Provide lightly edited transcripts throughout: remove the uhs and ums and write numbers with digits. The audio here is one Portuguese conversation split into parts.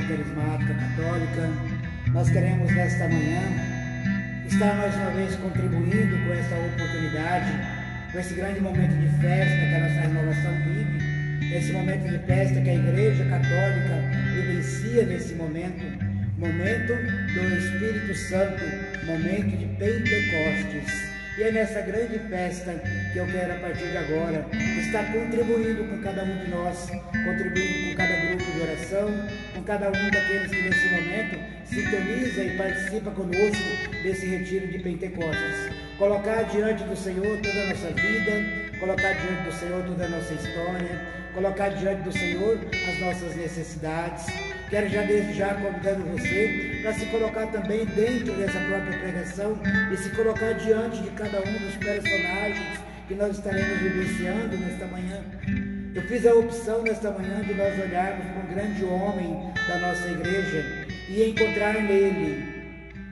Carismática Católica, nós queremos nesta manhã estar mais uma vez contribuindo com essa oportunidade, com esse grande momento de festa que a nossa renovação vive, esse momento de festa que a Igreja Católica vivencia nesse momento do Espírito Santo, momento de Pentecostes. E é nessa grande festa que eu quero, a partir de agora, estar contribuindo com cada um de nós, contribuindo com cada grupo de oração, com cada um daqueles que nesse momento sintoniza e participa conosco desse retiro de Pentecostes. Colocar diante do Senhor toda a nossa vida, colocar diante do Senhor toda a nossa história, colocar diante do Senhor as nossas necessidades. Quero já desde já convidando você para se colocar também dentro dessa própria pregação e se colocar diante de cada um dos personagens que nós estaremos vivenciando nesta manhã. Eu fiz a opção nesta manhã de nós olharmos para um grande homem da nossa igreja e encontrar nele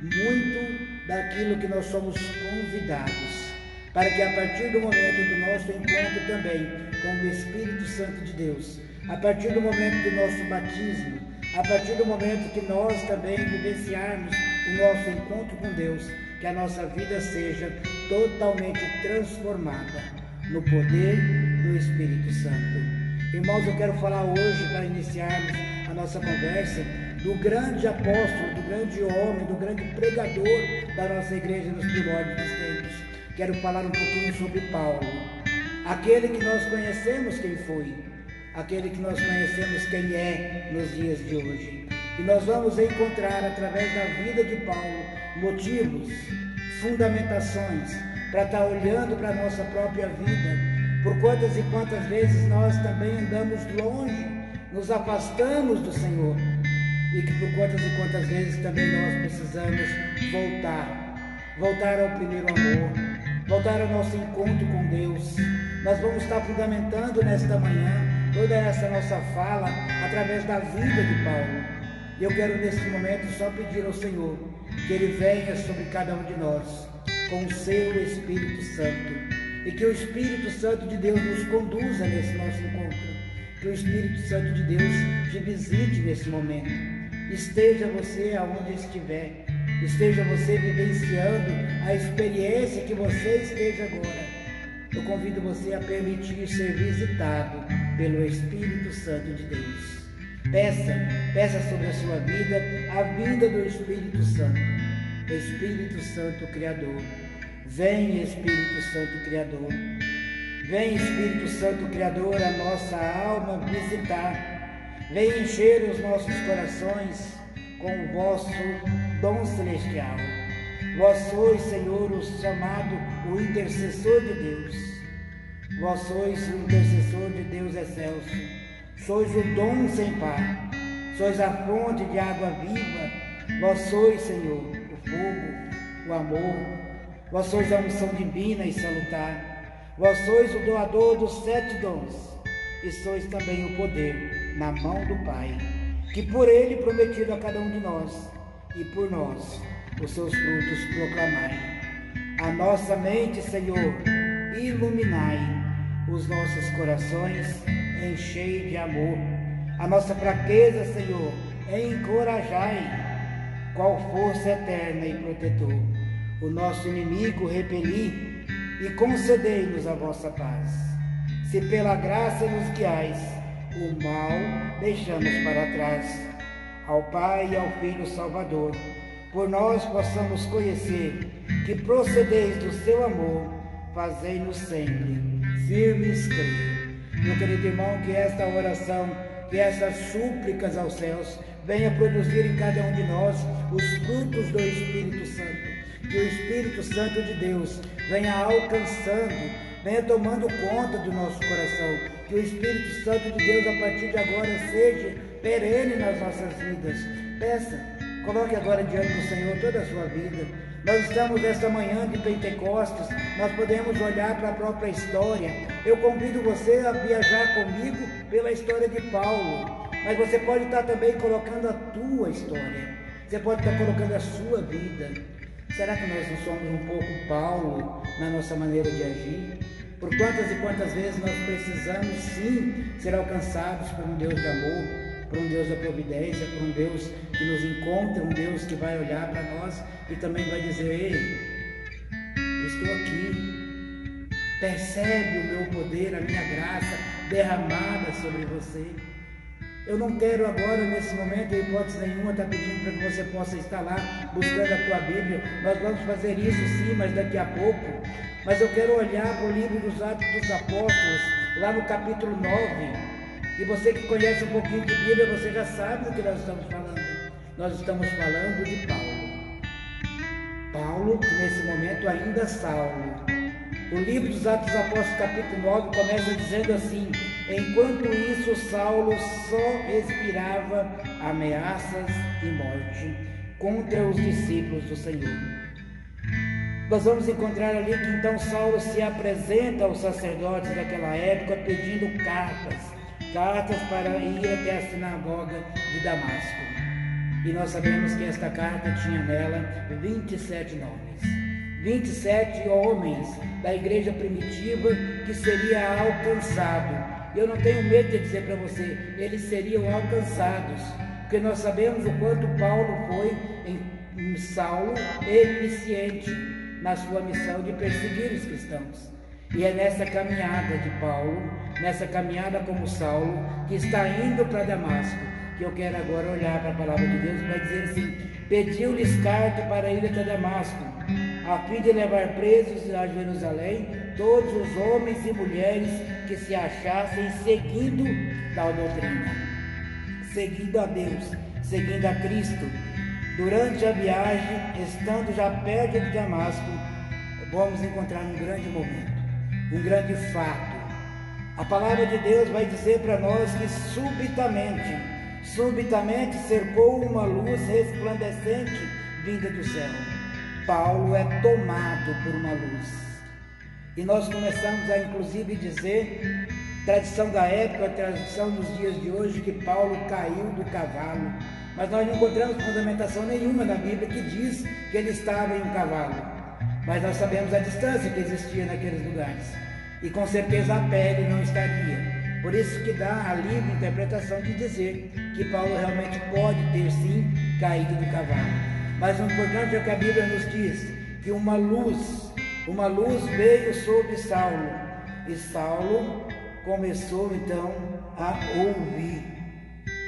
muito daquilo que nós somos convidados, para que a partir do momento do nosso encontro também com o Espírito Santo de Deus, a partir do momento do nosso batismo, a partir do momento que nós também vivenciarmos o nosso encontro com Deus, que a nossa vida seja totalmente transformada no poder do Espírito Santo. Irmãos, eu quero falar hoje, para iniciarmos a nossa conversa, do grande apóstolo, do grande homem, do grande pregador da nossa igreja nos primórdios dos tempos. Quero falar um pouquinho sobre Paulo, aquele que nós conhecemos quem foi, aquele que nós conhecemos quem é nos dias de hoje. E nós vamos encontrar, através da vida de Paulo, motivos, fundamentações, para estar olhando para a nossa própria vida, por quantas e quantas vezes nós também andamos longe, nos afastamos do Senhor, e que por quantas e quantas vezes também nós precisamos voltar ao primeiro amor, voltar ao nosso encontro com Deus. Nós vamos estar fundamentando nesta manhã toda essa nossa fala através da vida de Paulo. E eu quero neste momento só pedir ao Senhor que Ele venha sobre cada um de nós com o seu Espírito Santo, e que o Espírito Santo de Deus nos conduza nesse nosso encontro, que o Espírito Santo de Deus te visite nesse momento. Esteja você aonde estiver, esteja você vivenciando a experiência que você esteja agora. Eu convido você a permitir ser visitado pelo Espírito Santo de Deus. Peça sobre a sua vida a vinda do Espírito Santo. Espírito Santo Criador, vem Espírito Santo Criador, vem Espírito Santo Criador a nossa alma visitar, vem encher os nossos corações com o vosso dom celestial. Vós sois, Senhor, o chamado, o intercessor de Deus. Vós sois o intercessor de Deus excelso. Sois o dom sem par. Sois a fonte de água viva. Vós sois, Senhor, o fogo, o amor. Vós sois a unção divina e salutar. Vós sois o doador dos 7 dons. E sois também o poder na mão do Pai, que por Ele prometido a cada um de nós e por nós os seus frutos proclamai. A nossa mente, Senhor, iluminai, os nossos corações enchei de amor. A nossa fraqueza, Senhor, encorajai, qual força eterna e protetor. O nosso inimigo repeli e concedei-nos a vossa paz. Se pela graça nos guiais, o mal deixamos para trás. Ao Pai e ao Filho Salvador, por nós possamos conhecer que procedeis do seu amor, fazei-nos sempre firmes crer. Meu querido irmão, que esta oração, que essas súplicas aos céus venha produzir em cada um de nós os frutos do Espírito Santo, que o Espírito Santo de Deus venha alcançando, venha tomando conta do nosso coração, que o Espírito Santo de Deus a partir de agora seja perene nas nossas vidas. Peça, coloque agora diante do Senhor toda a sua vida. Nós estamos nesta manhã de Pentecostes, nós podemos olhar para a própria história. Eu convido você a viajar comigo pela história de Paulo, mas você pode estar também colocando a tua história, você pode estar colocando a sua vida. Será que nós não somos um pouco Paulo na nossa maneira de agir? Por quantas e quantas vezes nós precisamos sim ser alcançados por um Deus de amor, por um Deus da providência, por um Deus que nos encontra, um Deus que vai olhar para nós e também vai dizer: ei, eu estou aqui, percebe o meu poder, a minha graça derramada sobre você. Eu não quero agora, nesse momento, em hipótese nenhuma, estar pedindo para que você possa estar lá buscando a tua Bíblia. Nós vamos fazer isso sim, mas daqui a pouco. Mas eu quero olhar para o livro dos Atos dos Apóstolos, lá no capítulo 9. E você que conhece um pouquinho de Bíblia, você já sabe do que nós estamos falando. Nós estamos falando de Paulo. Paulo, que nesse momento ainda é Saulo. O livro dos Atos dos Apóstolos, capítulo 9, começa dizendo assim: enquanto isso, Saulo só respirava ameaças e morte contra os discípulos do Senhor. Nós vamos encontrar ali que então Saulo se apresenta aos sacerdotes daquela época pedindo cartas para ir até a sinagoga de Damasco. E nós sabemos que esta carta tinha nela 27 nomes. 27 homens da igreja primitiva que seria alcançado. Eu não tenho medo de dizer para você, eles seriam alcançados, porque nós sabemos o quanto Paulo foi em Saulo eficiente na sua missão de perseguir os cristãos. E é nessa caminhada de Paulo, nessa caminhada como Saulo, que está indo para Damasco, que eu quero agora olhar para a palavra de Deus, vai dizer assim: pediu-lhes carta para ir até Damasco, a fim de levar presos a Jerusalém todos os homens e mulheres que se achassem seguindo tal doutrina, seguindo a Deus, seguindo a Cristo. Durante a viagem, estando já perto de Damasco, vamos encontrar um grande momento, um grande fato. A palavra de Deus vai dizer para nós que subitamente cercou uma luz resplandecente vinda do céu. Paulo é tomado por uma luz. E nós começamos a inclusive dizer, tradição da época, tradição nos dias de hoje, que Paulo caiu do cavalo. Mas nós não encontramos fundamentação nenhuma na Bíblia que diz que ele estava em um cavalo. Mas nós sabemos a distância que existia naqueles lugares. E com certeza a pele não estaria. Por isso que dá a livre interpretação de dizer que Paulo realmente pode ter sim caído do cavalo. Mas o importante é que a Bíblia nos diz que uma luz veio sobre Saulo. E Saulo começou então a ouvir.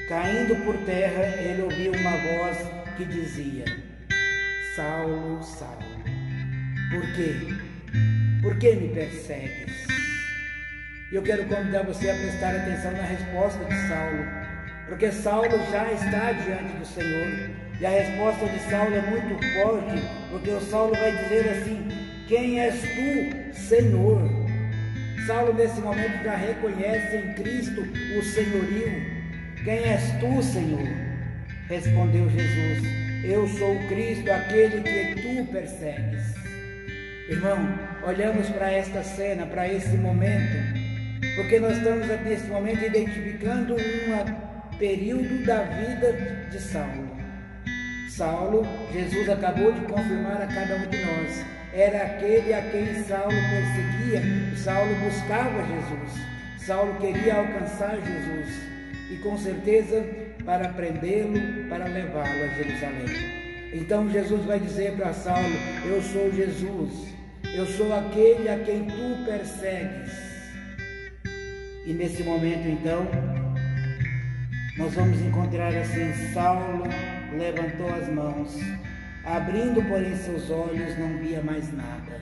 Caindo por terra, ele ouviu uma voz que dizia: Saulo, Saulo, por quê? Por que me persegues? E eu quero convidar você a prestar atenção na resposta de Saulo, porque Saulo já está diante do Senhor, e a resposta de Saulo é muito forte, porque o Saulo vai dizer assim: quem és tu, Senhor? Saulo nesse momento já reconhece em Cristo o senhorio. Quem és tu, Senhor? Respondeu Jesus: eu sou o Cristo, aquele que tu persegues. Irmão, olhamos para esta cena, para esse momento, porque nós estamos nesse momento identificando um período da vida de Saulo. Saulo, Jesus acabou de confirmar a cada um de nós, era aquele a quem Saulo perseguia. Saulo buscava Jesus, Saulo queria alcançar Jesus, e com certeza para prendê-lo, para levá-lo a Jerusalém. Então Jesus vai dizer para Saulo: eu sou Jesus, eu sou aquele a quem tu persegues. E nesse momento então, nós vamos encontrar assim: Saulo levantou as mãos, abrindo porém seus olhos, não via mais nada.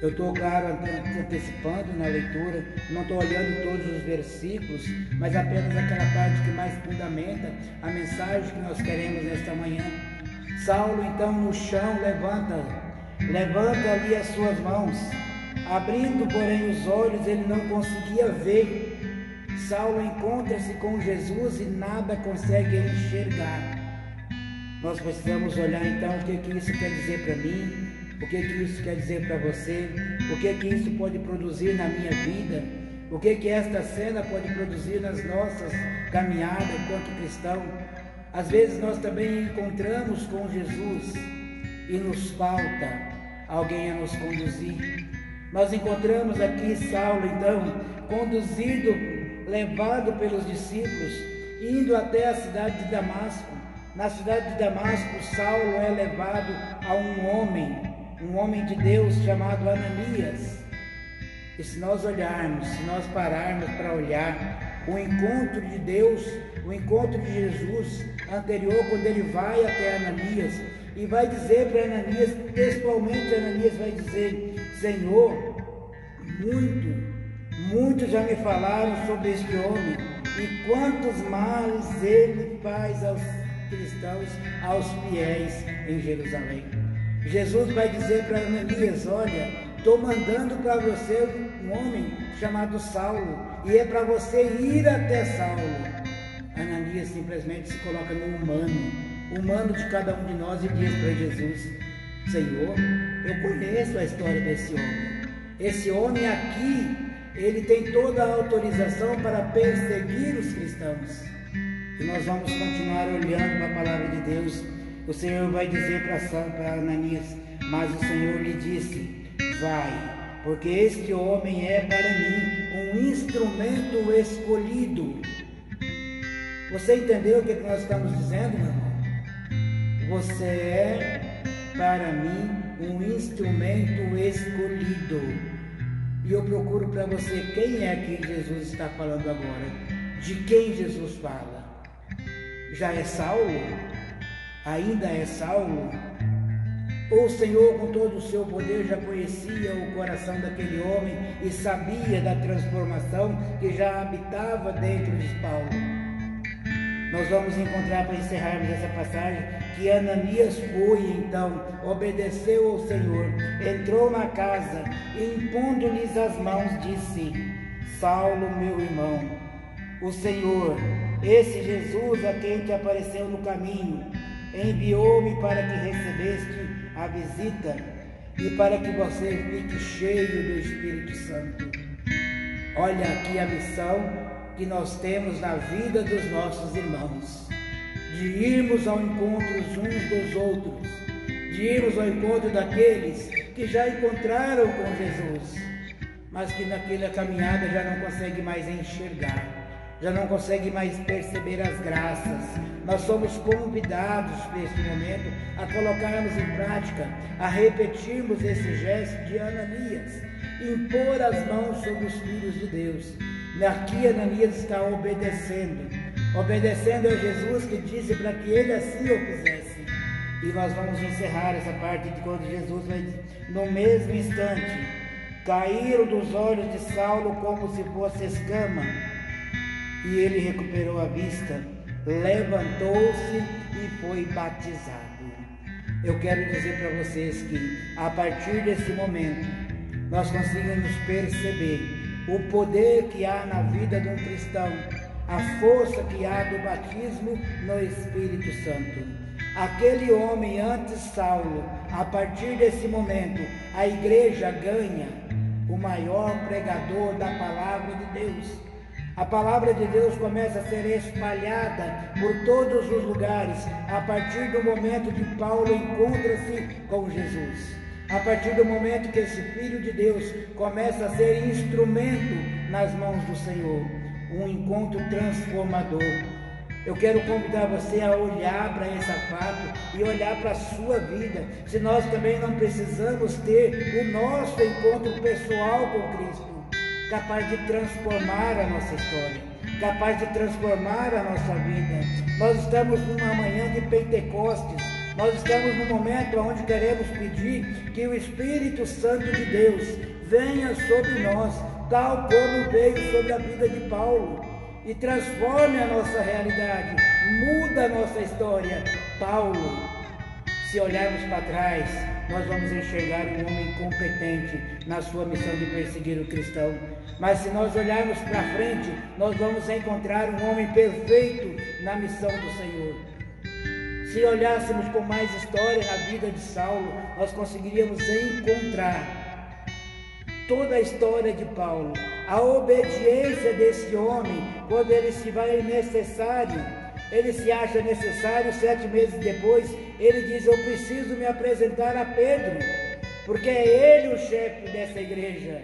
Eu estou, claro, antecipando na leitura, não estou olhando todos os versículos, mas apenas aquela parte que mais fundamenta a mensagem que nós queremos nesta manhã. Saulo então no chão levanta ali as suas mãos, abrindo porém os olhos, ele não conseguia ver. Saulo encontra-se com Jesus e nada consegue enxergar. Nós precisamos olhar então o que isso quer dizer para mim, o que isso quer dizer para você, o que isso pode produzir na minha vida, o que esta cena pode produzir nas nossas caminhadas enquanto cristão. Às vezes nós também encontramos com Jesus e nos falta alguém a nos conduzir. Nós encontramos aqui Saulo então conduzido, levado pelos discípulos, indo até a cidade de Damasco. Na cidade de Damasco, Saulo é levado a um homem de Deus chamado Ananias. E se nós olharmos, se nós pararmos para olhar o encontro de Deus, o encontro de Jesus anterior, quando ele vai até Ananias e vai dizer para Ananias, textualmente Ananias vai dizer: Senhor, muito já me falaram sobre este homem e quantos males ele faz aos cristãos, aos fiéis em Jerusalém. Jesus vai dizer para Ananias: olha, estou mandando para você um homem chamado Saulo, e é para você ir até Saulo. Ananias simplesmente se coloca no humano de cada um de nós, e diz para Jesus: Senhor, eu conheço a história desse homem. Esse homem aqui, ele tem toda a autorização para perseguir os cristãos. E nós vamos continuar olhando para a palavra de Deus. O Senhor vai dizer para Ananias: mas o Senhor lhe disse: vai, porque este homem é para mim um instrumento escolhido. Você entendeu o que nós estamos dizendo, meu irmão? Você é para mim um instrumento escolhido. E eu procuro para você quem é que Jesus está falando agora. De quem Jesus fala? Já é Saulo? Ainda é Saulo? Ou o Senhor, com todo o seu poder, já conhecia o coração daquele homem e sabia da transformação que já habitava dentro de Paulo? Nós vamos encontrar, para encerrarmos essa passagem, que Ananias foi então, obedeceu ao Senhor, entrou na casa e, impondo-lhes as mãos, disse: Saulo, meu irmão, o Senhor, esse Jesus a quem te apareceu no caminho, enviou-me para que recebeste a visita e para que você fique cheio do Espírito Santo. Olha aqui a missão que nós temos na vida dos nossos irmãos, de irmos ao encontro uns dos outros, de irmos ao encontro daqueles que já encontraram com Jesus, mas que naquela caminhada já não conseguem mais enxergar, já não conseguem mais perceber as graças. Nós somos convidados neste momento a colocarmos em prática, a repetirmos esse gesto de Ananias, impor as mãos sobre os filhos de Deus. Aqui Ananias está obedecendo a Jesus, que disse para que ele assim o fizesse. E nós vamos encerrar essa parte de quando Jesus vai dizer: no mesmo instante caíram dos olhos de Saulo como se fosse escama, e ele recuperou a vista, levantou-se e foi batizado. Eu quero dizer para vocês que a partir desse momento nós conseguimos perceber o poder que há na vida de um cristão, a força que há do batismo no Espírito Santo. Aquele homem antes Saulo, a partir desse momento, a igreja ganha o maior pregador da palavra de Deus. A palavra de Deus começa a ser espalhada por todos os lugares, a partir do momento que Paulo encontra-se com Jesus. A partir do momento que esse Filho de Deus começa a ser instrumento nas mãos do Senhor, um encontro transformador. Eu quero convidar você a olhar para esse fato e olhar para a sua vida, se nós também não precisamos ter o nosso encontro pessoal com Cristo, capaz de transformar a nossa história, capaz de transformar a nossa vida. Nós estamos numa manhã de Pentecostes. Nós estamos num momento onde queremos pedir que o Espírito Santo de Deus venha sobre nós, tal como veio sobre a vida de Paulo, e transforme a nossa realidade, muda a nossa história. Paulo, se olharmos para trás, nós vamos enxergar um homem competente na sua missão de perseguir o cristão. Mas se nós olharmos para frente, nós vamos encontrar um homem perfeito na missão do Senhor. Se olhássemos com mais história na vida de Saulo, nós conseguiríamos encontrar toda a história de Paulo, a obediência desse homem, quando ele se vai necessário, ele se acha necessário, 7 meses depois, ele diz: eu preciso me apresentar a Pedro, porque é ele o chefe dessa igreja.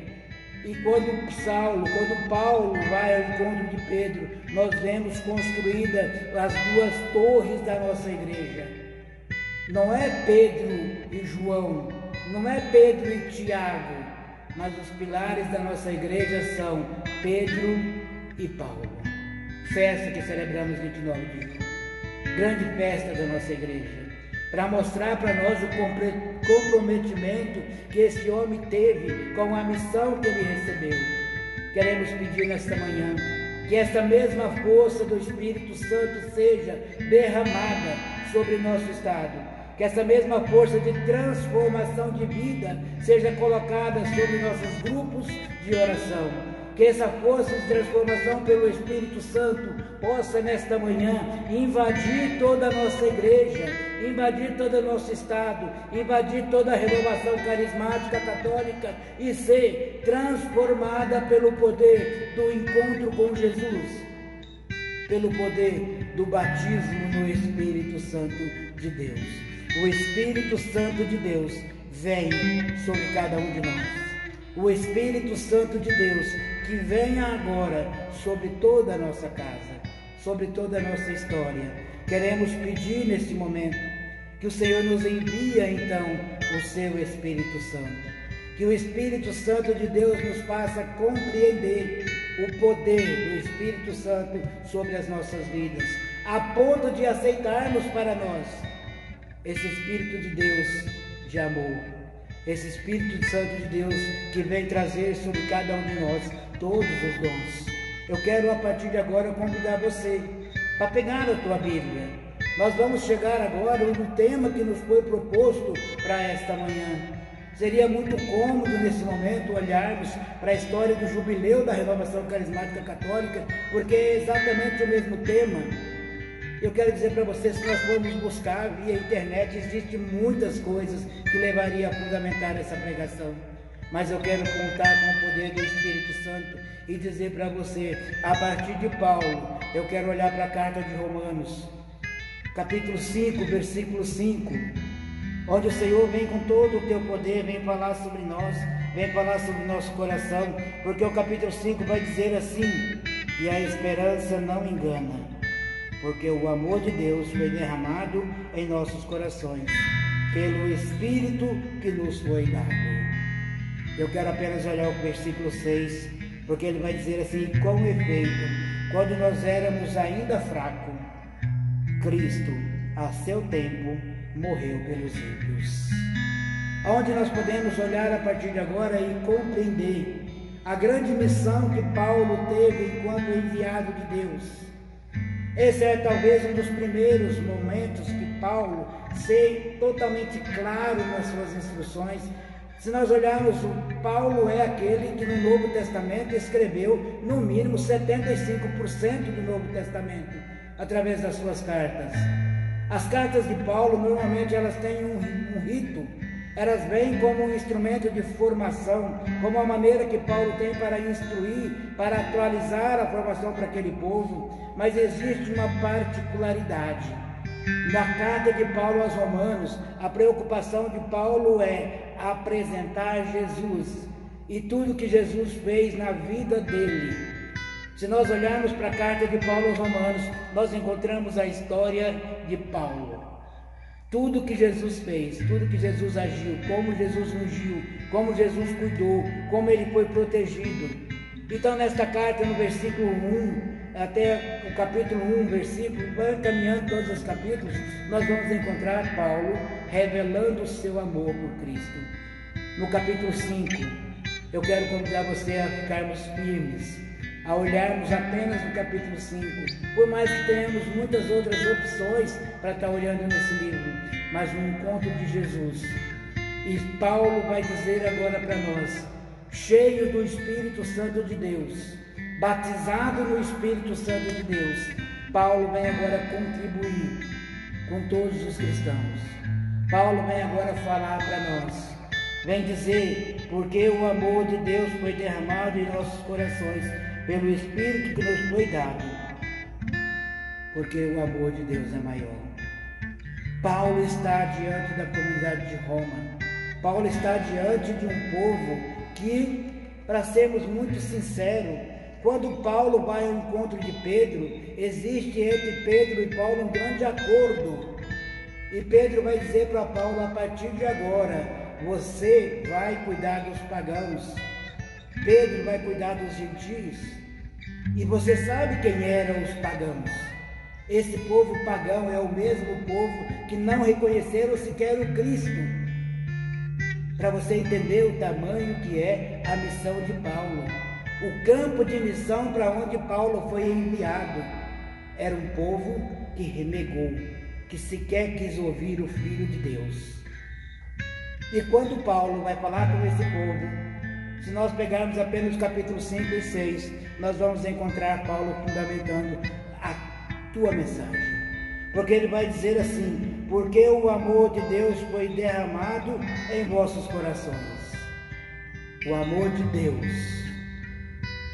E quando Paulo vai ao encontro de Pedro, nós vemos construídas as duas torres da nossa igreja. Não é Pedro e João, não é Pedro e Tiago, mas os pilares da nossa igreja são Pedro e Paulo. Festa que celebramos 29 de julho, grande festa da nossa igreja, para mostrar para nós o comprometimento que esse homem teve com a missão que ele recebeu. Queremos pedir nesta manhã que essa mesma força do Espírito Santo seja derramada sobre nosso estado, que essa mesma força de transformação de vida seja colocada sobre nossos grupos de oração, que essa força de transformação pelo Espírito Santo possa nesta manhã invadir toda a nossa igreja, invadir todo o nosso estado, invadir toda a renovação carismática católica e ser transformada pelo poder do encontro com Jesus, pelo poder do batismo no Espírito Santo de Deus. O Espírito Santo de Deus vem sobre cada um de nós. O Espírito Santo de Deus que venha agora sobre toda a nossa casa, sobre toda a nossa história. Queremos pedir neste momento que o Senhor nos envie então o seu Espírito Santo, que o Espírito Santo de Deus nos faça compreender o poder do Espírito Santo sobre as nossas vidas, a ponto de aceitarmos para nós esse Espírito de Deus de amor, esse Espírito Santo de Deus que vem trazer sobre cada um de nós todos os dons. Eu quero a partir de agora convidar você para pegar a tua Bíblia. Nós vamos chegar agora no tema que nos foi proposto para esta manhã. Seria muito cômodo nesse momento olharmos para a história do jubileu da renovação carismática católica, porque é exatamente o mesmo tema. Eu quero dizer para vocês, se nós formos buscar via internet, existem muitas coisas que levariam a fundamentar essa pregação. Mas eu quero contar com o poder do Espírito Santo e dizer para você, a partir de Paulo, eu quero olhar para a carta de Romanos, capítulo 5, versículo 5, onde o Senhor vem com todo o teu poder, vem falar sobre nós, vem falar sobre o nosso coração, porque o capítulo 5 vai dizer assim: e a esperança não engana, porque o amor de Deus foi derramado em nossos corações, pelo Espírito que nos foi dado. Eu quero apenas olhar o versículo 6, porque ele vai dizer assim: com efeito, quando nós éramos ainda fracos, Cristo, a seu tempo, morreu pelos ímpios. Onde nós podemos olhar a partir de agora e compreender a grande missão que Paulo teve enquanto enviado de Deus. Esse é talvez um dos primeiros momentos que Paulo ser totalmente claro nas suas instruções. Se nós olharmos, Paulo é aquele que no Novo Testamento escreveu no mínimo 75% do Novo Testamento, através das suas cartas. As cartas de Paulo, normalmente, elas têm um rito, elas vêm como um instrumento de formação, como a maneira que Paulo tem para instruir, para atualizar a formação para aquele povo, mas existe uma particularidade. Na carta de Paulo aos Romanos, a preocupação de Paulo é apresentar Jesus e tudo que Jesus fez na vida dele. Se nós olharmos para a carta de Paulo aos Romanos, nós encontramos a história de Paulo. Tudo que Jesus fez, tudo que Jesus agiu, como Jesus ungiu, como Jesus cuidou, como ele foi protegido. Então, nesta carta, no versículo 1, até o capítulo 1, versículo, vai caminhando todos os capítulos, nós vamos encontrar Paulo revelando o seu amor por Cristo. No capítulo 5, eu quero convidar você a ficarmos firmes, a olharmos apenas no capítulo 5, por mais que tenhamos muitas outras opções para estar olhando nesse livro, mas o encontro de Jesus. E Paulo vai dizer agora para nós, cheio do Espírito Santo de Deus, batizado no Espírito Santo de Deus, Paulo vem agora contribuir com todos os cristãos. Paulo vem agora falar para nós, vem dizer, porque o amor de Deus foi derramado em nossos corações, pelo Espírito que nos foi dado, porque o amor de Deus é maior. Paulo está diante da comunidade de Roma, Paulo está diante de um povo que para sermos muito sinceros, quando Paulo vai ao encontro de Pedro, existe entre Pedro e Paulo um grande acordo. E Pedro vai dizer para Paulo: a partir de agora, você vai cuidar dos pagãos. Pedro vai cuidar dos gentios. E você sabe quem eram os pagãos? Esse povo pagão é o mesmo povo que não reconheceram sequer o Cristo. Para você entender o tamanho que é a missão de Paulo. O campo de missão para onde Paulo foi enviado era um povo que renegou, que sequer quis ouvir o Filho de Deus. E quando Paulo vai falar com esse povo, se nós pegarmos apenas os capítulos 5 e 6, nós vamos encontrar Paulo fundamentando a tua mensagem. Porque ele vai dizer assim: porque o amor de Deus foi derramado em vossos corações. O amor de Deus.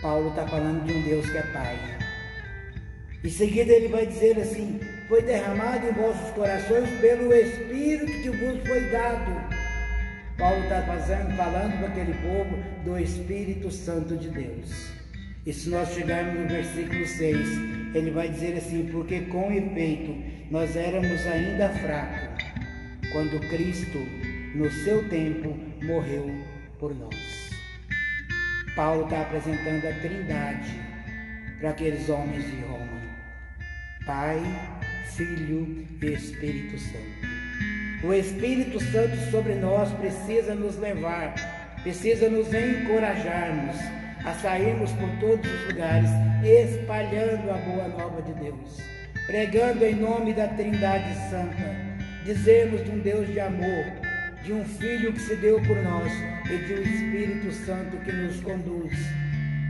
Paulo está falando de um Deus que é Pai. Em seguida ele vai dizer assim: foi derramado em vossos corações pelo Espírito que vos foi dado. Paulo está falando para aquele povo do Espírito Santo de Deus. E se nós chegarmos no versículo 6, ele vai dizer assim: porque com efeito nós éramos ainda fracos, quando Cristo, no seu tempo, morreu por nós. Paulo está apresentando a Trindade para aqueles homens de Roma: Pai, Filho e Espírito Santo. O Espírito Santo sobre nós precisa nos levar, precisa nos encorajarmos a sairmos por todos os lugares, espalhando a boa nova de Deus, pregando em nome da Trindade Santa, dizermos de um Deus de amor, de um Filho que se deu por nós e de um Espírito Santo que nos conduz.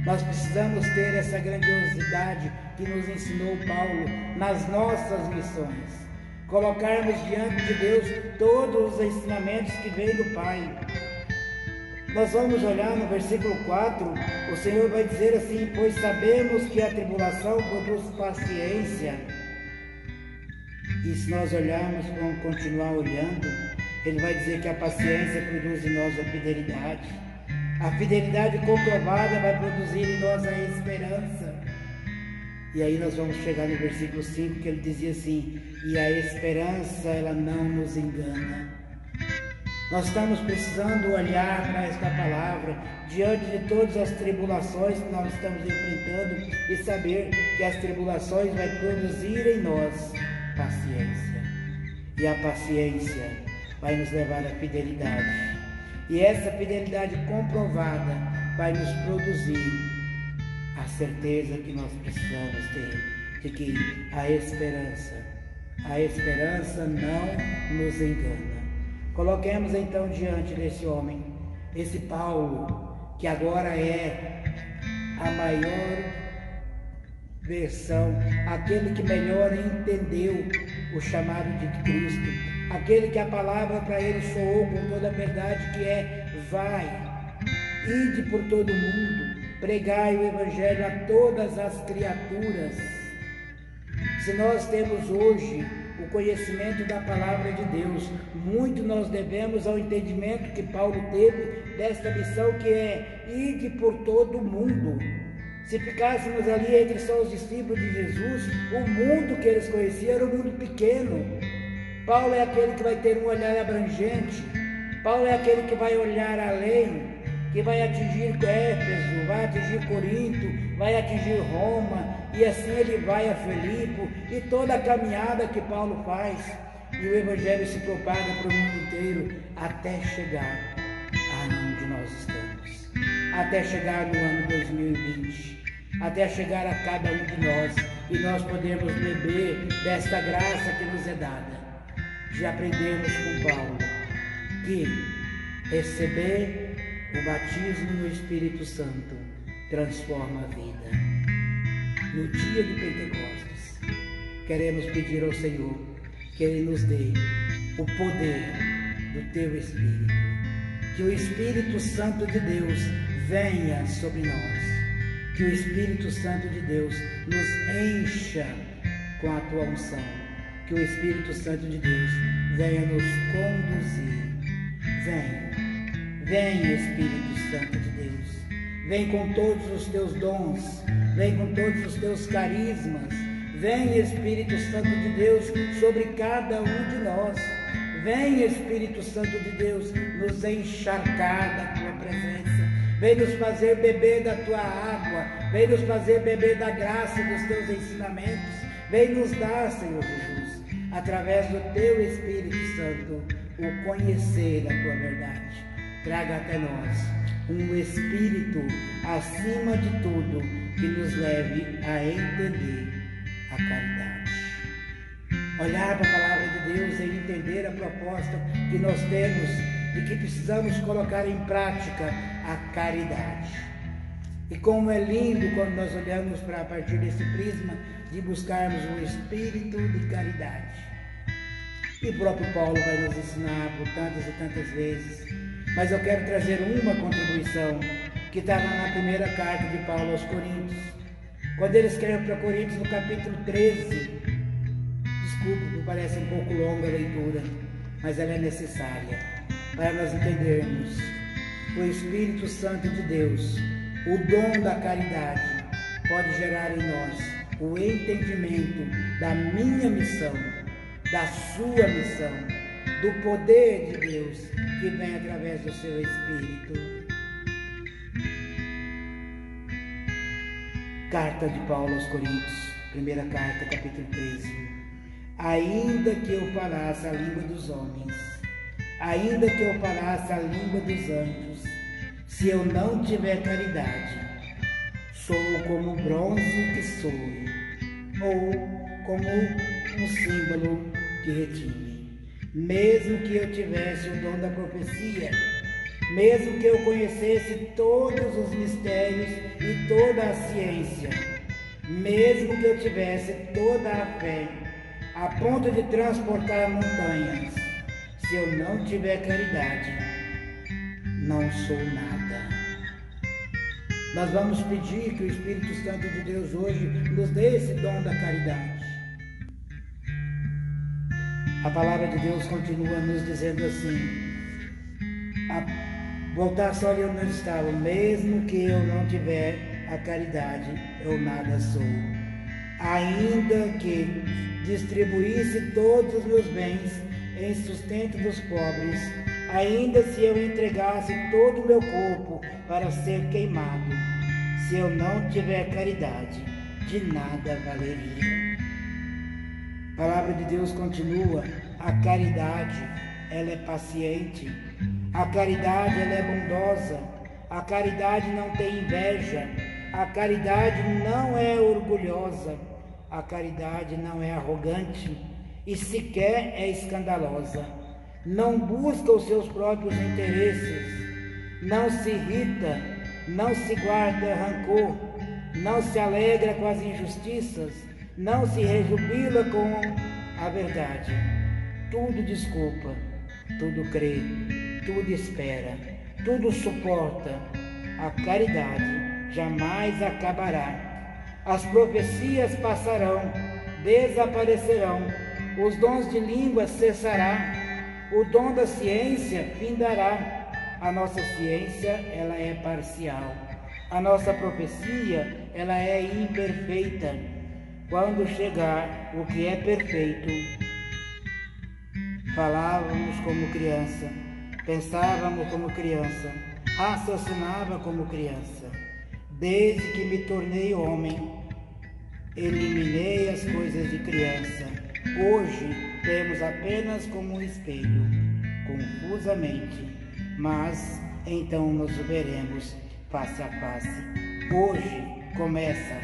Nós precisamos ter essa grandiosidade que nos ensinou Paulo nas nossas missões. Colocarmos diante de Deus todos os ensinamentos que vêm do Pai. Nós vamos olhar no versículo 4, o Senhor vai dizer assim: pois sabemos que a tribulação produz paciência. E se nós olharmos, vamos continuar olhando, ele vai dizer que a paciência produz em nós a fidelidade. A fidelidade comprovada vai produzir em nós a esperança. E aí nós vamos chegar no versículo 5, que ele dizia assim: e a esperança, ela não nos engana. Nós estamos precisando olhar para esta palavra, diante de todas as tribulações que nós estamos enfrentando, e saber que as tribulações vão produzir em nós paciência. E a paciência vai nos levar à fidelidade. E essa fidelidade comprovada vai nos produzir a certeza que nós precisamos ter, de que a esperança não nos engana. Coloquemos então diante desse homem, esse Paulo, que agora é a maior versão, aquele que melhor entendeu o chamado de Cristo, aquele que a palavra para ele soou com toda a verdade, que é: vai, ide por todo o mundo, pregai o Evangelho a todas as criaturas. Se nós temos hoje o conhecimento da palavra de Deus, muito nós devemos ao entendimento que Paulo teve desta missão, que é: ide por todo o mundo. Se ficássemos ali entre só os discípulos de Jesus, o mundo que eles conheciam era um mundo pequeno. Paulo é aquele que vai ter um olhar abrangente. Paulo é aquele que vai olhar além, que vai atingir Éfeso, vai atingir Corinto, vai atingir Roma, e assim ele vai a Filipe, e toda a caminhada que Paulo faz, e o Evangelho se propaga para o mundo inteiro, até chegar aonde nós estamos, até chegar no ano 2020, até chegar a cada um de nós, e nós podemos beber desta graça que nos é dada. Já aprendemos com Paulo que receber o batismo no Espírito Santo transforma a vida. No dia de Pentecostes, queremos pedir ao Senhor que Ele nos dê o poder do Teu Espírito, que o Espírito Santo de Deus venha sobre nós, que o Espírito Santo de Deus nos encha com a Tua unção, que o Espírito Santo de Deus venha nos conduzir. Vem Espírito Santo de Deus, vem com todos os teus dons, vem com todos os teus carismas, vem Espírito Santo de Deus sobre cada um de nós, vem Espírito Santo de Deus nos encharcar da tua presença, vem nos fazer beber da tua água, vem nos fazer beber da graça dos teus ensinamentos, vem nos dar, Senhor Jesus, através do teu Espírito Santo, o conhecer da tua verdade. Traga até nós um Espírito, acima de tudo, que nos leve a entender a caridade. Olhar para a palavra de Deus e entender a proposta que nós temos e que precisamos colocar em prática a caridade. E como é lindo quando nós olhamos para a partir desse prisma de buscarmos um espírito de caridade. E o próprio Paulo vai nos ensinar por tantas e tantas vezes. Mas eu quero trazer uma contribuição que está lá na primeira carta de Paulo aos Coríntios. Quando ele escreve para Coríntios no capítulo 13, desculpa, me parece um pouco longa a leitura, mas ela é necessária para nós entendermos o Espírito Santo de Deus, o dom da caridade, pode gerar em nós o entendimento da minha missão, da sua missão, do poder de Deus que vem através do seu Espírito. Carta de Paulo aos Coríntios, primeira carta, capítulo 13. Ainda que eu falasse a língua dos homens, ainda que eu falasse a língua dos anjos, se eu não tiver caridade, sou como bronze que soe, ou como um símbolo que retine. Mesmo que eu tivesse o dom da profecia, mesmo que eu conhecesse todos os mistérios e toda a ciência, mesmo que eu tivesse toda a fé, a ponto de transportar montanhas, se eu não tiver caridade, não sou nada. Nós vamos pedir que o Espírito Santo de Deus hoje nos dê esse dom da caridade. A palavra de Deus continua nos dizendo assim, voltar só ali onde nós estávamos, mesmo que eu não tiver a caridade, eu nada sou. Ainda que distribuísse todos os meus bens em sustento dos pobres, ainda se eu entregasse todo o meu corpo para ser queimado, se eu não tiver caridade, de nada valeria. A palavra de Deus continua, a caridade, ela é paciente, a caridade, ela é bondosa, a caridade não tem inveja, a caridade não é orgulhosa, a caridade não é arrogante e sequer é escandalosa, não busca os seus próprios interesses, não se irrita, não se guarda rancor, não se alegra com as injustiças, não se rejubila com a verdade, tudo desculpa, tudo crê, tudo espera, tudo suporta. A caridade jamais acabará. As profecias passarão, desaparecerão, os dons de língua cessará, o dom da ciência findará. A nossa ciência, ela é parcial. A nossa profecia, ela é imperfeita. Quando chegar o que é perfeito, falávamos como criança, pensávamos como criança, raciocinava como criança. Desde que me tornei homem, eliminei as coisas de criança. Hoje temos apenas como um espelho, confusamente, mas então nos veremos face a face. Hoje começa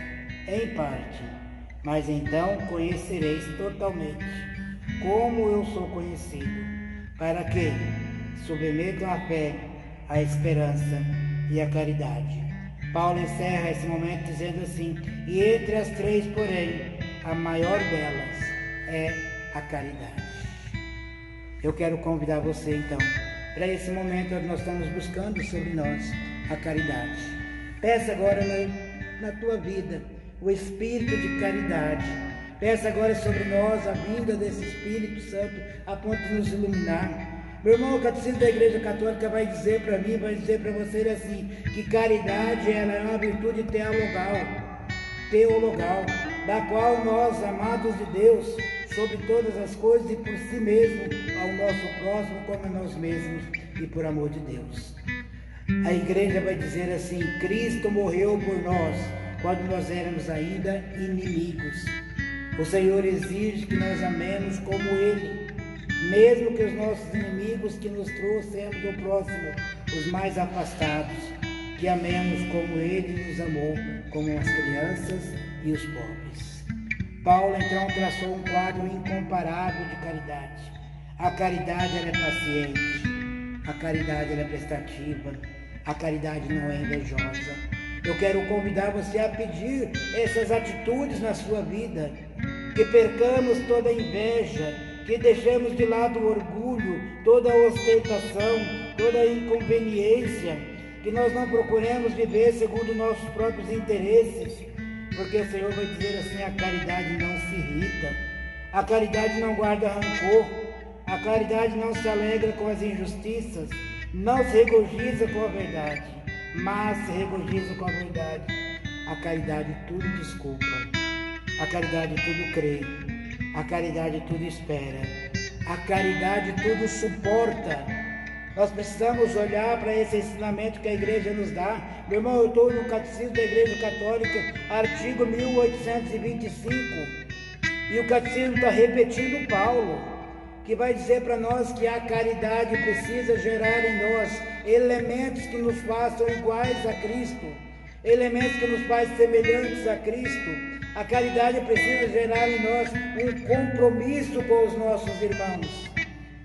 em parte, mas então conhecereis totalmente, como eu sou conhecido, para que submetam a fé, a esperança e a caridade. Paulo encerra esse momento dizendo assim, e entre as três, porém, a maior delas é a caridade. Eu quero convidar você então, para esse momento onde nós estamos buscando sobre nós a caridade. Peça agora na tua vida o Espírito de caridade. Peça agora sobre nós a vinda desse Espírito Santo a ponto de nos iluminar. Meu irmão, o Catecismo da Igreja Católica vai dizer para mim, vai dizer para você assim, que caridade ela é uma virtude teologal, da qual nós, amados de Deus, sobre todas as coisas e por si mesmo, ao nosso próximo como a nós mesmos e por amor de Deus. A igreja vai dizer assim: Cristo morreu por nós quando nós éramos ainda inimigos. O Senhor exige que nós amemos como Ele, mesmo que os nossos inimigos que nos trouxemos do próximo, os mais afastados, que amemos como Ele nos amou, como as crianças e os pobres. Paulo então traçou um quadro incomparável de caridade. A caridade ela é paciente, a caridade ela é prestativa, a caridade não é invejosa. Eu quero convidar você a pedir essas atitudes na sua vida, que percamos toda a inveja, que deixemos de lado o orgulho, toda a ostentação, toda a inconveniência, que nós não procuremos viver segundo nossos próprios interesses, porque o Senhor vai dizer assim: a caridade não se irrita, a caridade não guarda rancor, a caridade não se alegra com as injustiças, não se regozija com a verdade, mas se regozija com a verdade. A caridade tudo desculpa, a caridade tudo crê, a caridade tudo espera, a caridade tudo suporta. Nós precisamos olhar para esse ensinamento que a igreja nos dá. Meu irmão, eu estou no Catecismo da Igreja Católica, artigo 1825, e o Catecismo está repetindo Paulo, que vai dizer para nós que a caridade precisa gerar em nós elementos que nos façam iguais a Cristo, elementos que nos façam semelhantes a Cristo. A caridade precisa gerar em nós um compromisso com os nossos irmãos.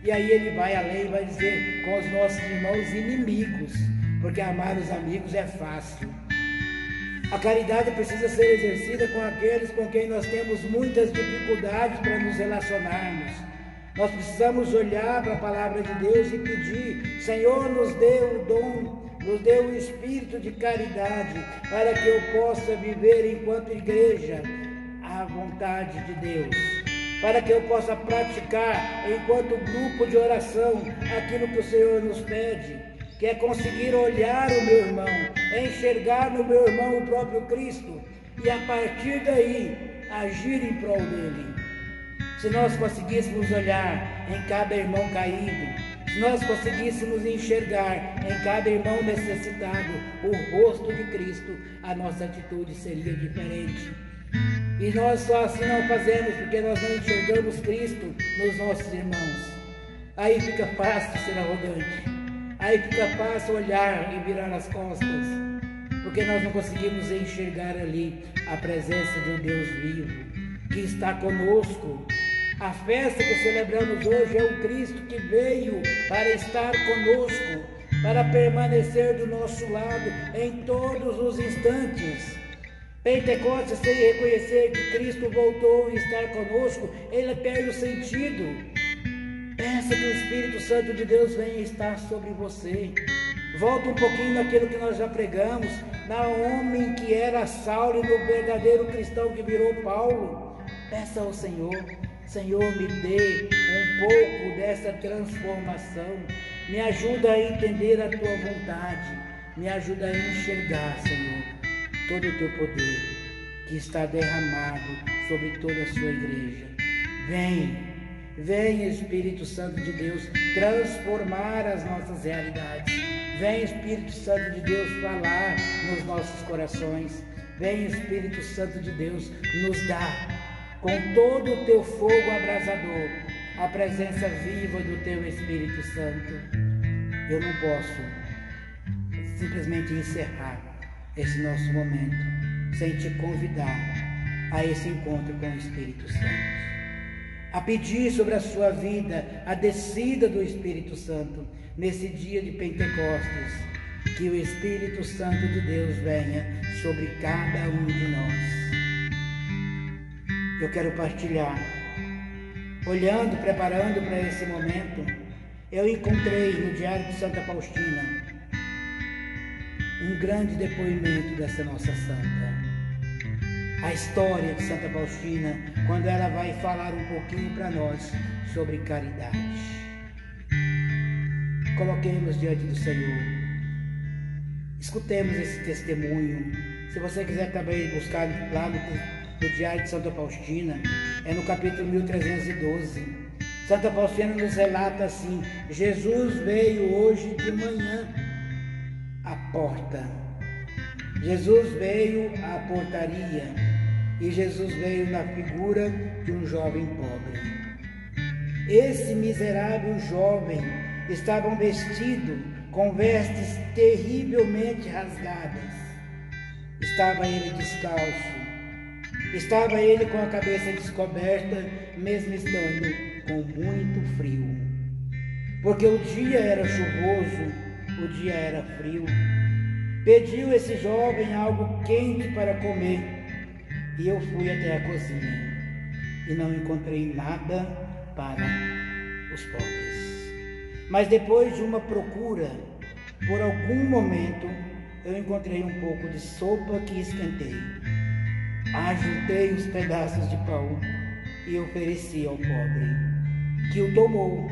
E aí ele vai além e vai dizer com os nossos irmãos inimigos, porque amar os amigos é fácil. A caridade precisa ser exercida com aqueles com quem nós temos muitas dificuldades para nos relacionarmos. Nós precisamos olhar para a palavra de Deus e pedir: Senhor, nos dê o dom, nos dê o espírito de caridade, para que eu possa viver enquanto igreja a vontade de Deus, para que eu possa praticar enquanto grupo de oração aquilo que o Senhor nos pede, que é conseguir olhar o meu irmão, enxergar no meu irmão o próprio Cristo e a partir daí agir em prol dele. Se nós conseguíssemos olhar em cada irmão caído, se nós conseguíssemos enxergar em cada irmão necessitado o rosto de Cristo, a nossa atitude seria diferente. E nós só assim não fazemos porque nós não enxergamos Cristo nos nossos irmãos. Aí fica fácil ser arrogante, aí fica fácil olhar e virar as costas, porque nós não conseguimos enxergar ali a presença de um Deus vivo que está conosco. A festa que celebramos hoje é o Cristo que veio para estar conosco, para permanecer do nosso lado em todos os instantes. Pentecostes, sem reconhecer que Cristo voltou e estar conosco, ele perde o sentido. Pensa que o Espírito Santo de Deus vem estar sobre você. Volta um pouquinho naquilo que nós já pregamos, na homem que era Saulo e no verdadeiro cristão que virou Paulo. Peça ao Senhor: Senhor, me dê um pouco dessa transformação, me ajuda a entender a Tua vontade, me ajuda a enxergar, Senhor, todo o Teu poder que está derramado sobre toda a Sua igreja. Vem Espírito Santo de Deus transformar as nossas realidades. Vem Espírito Santo de Deus falar nos nossos corações. Vem Espírito Santo de Deus nos dar, com todo o Teu fogo abrasador, a presença viva do Teu Espírito Santo. Eu não posso simplesmente encerrar esse nosso momento sem te convidar a esse encontro com o Espírito Santo, a pedir sobre a sua vida a descida do Espírito Santo nesse dia de Pentecostes, que o Espírito Santo de Deus venha sobre cada um de nós. Eu quero partilhar, olhando, preparando para esse momento, eu encontrei no Diário de Santa Faustina um grande depoimento dessa nossa santa. A história de Santa Faustina, quando ela vai falar um pouquinho para nós sobre caridade. coloquemos diante do Senhor. Escutemos esse testemunho. Se você quiser também buscar lá no Diário de Santa Faustina, é no capítulo 1312. Santa Faustina nos relata assim: Jesus veio hoje de manhã à porta. Jesus veio à portaria. E Jesus veio na figura de um jovem pobre. Esse miserável jovem estava vestido com vestes terrivelmente rasgadas. Estava ele descalço. Estava ele com a cabeça descoberta, mesmo estando com muito frio. Porque o dia era chuvoso, o dia era frio. Pediu esse jovem algo quente para comer. E eu fui até a cozinha e não encontrei nada para os pobres. Mas depois de uma procura, por algum momento, eu encontrei um pouco de sopa que esquentei. Ajuntei os pedaços de pão e ofereci ao pobre, que o tomou.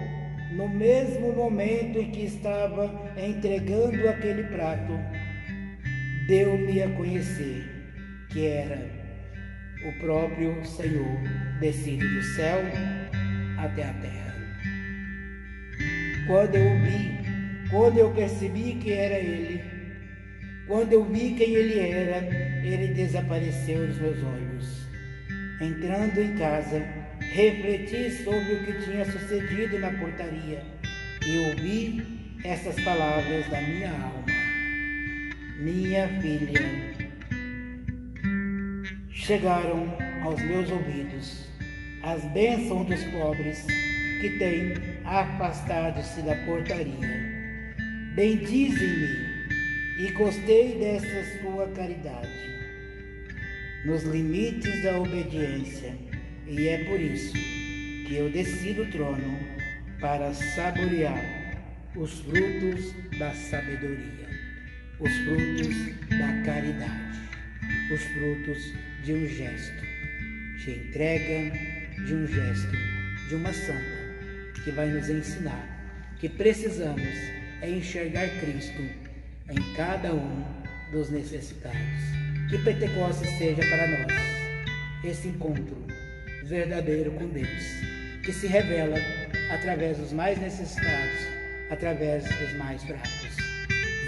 No mesmo momento em que estava entregando aquele prato, deu-me a conhecer que era o próprio Senhor descido do céu até a terra. Quando eu o vi, quando eu percebi que era Ele, quando eu vi quem Ele era, Ele desapareceu dos meus olhos. Entrando em casa, refleti sobre o que tinha sucedido na portaria e ouvi essas palavras da minha alma: minha filha, chegaram aos meus ouvidos as bênçãos dos pobres que têm afastado-se da portaria. Bendizem-me e gostei dessa sua caridade, nos limites da obediência, e é por isso que eu desci do trono para saborear os frutos da sabedoria, os frutos da caridade, os frutos de um gesto de entrega, de um gesto de uma santa que vai nos ensinar que precisamos enxergar Cristo em cada um dos necessitados. Que Pentecostes seja para nós esse encontro verdadeiro com Deus, que se revela através dos mais necessitados, através dos mais fracos.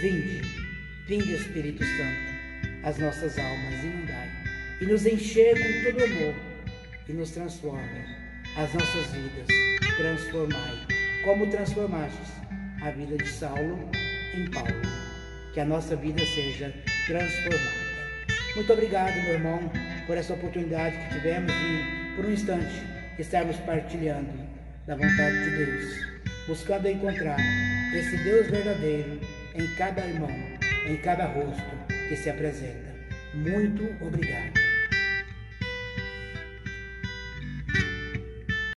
Vinde Espírito Santo, as nossas almas inundai e nos encher com todo amor e nos transforme as nossas vidas. Transformai, como transformastes a vida de Saulo em Paulo. Que a nossa vida seja transformada. Muito obrigado, meu irmão, por essa oportunidade que tivemos de, por um instante, estarmos partilhando da vontade de Deus, buscando encontrar esse Deus verdadeiro em cada irmão, em cada rosto que se apresenta. Muito obrigado.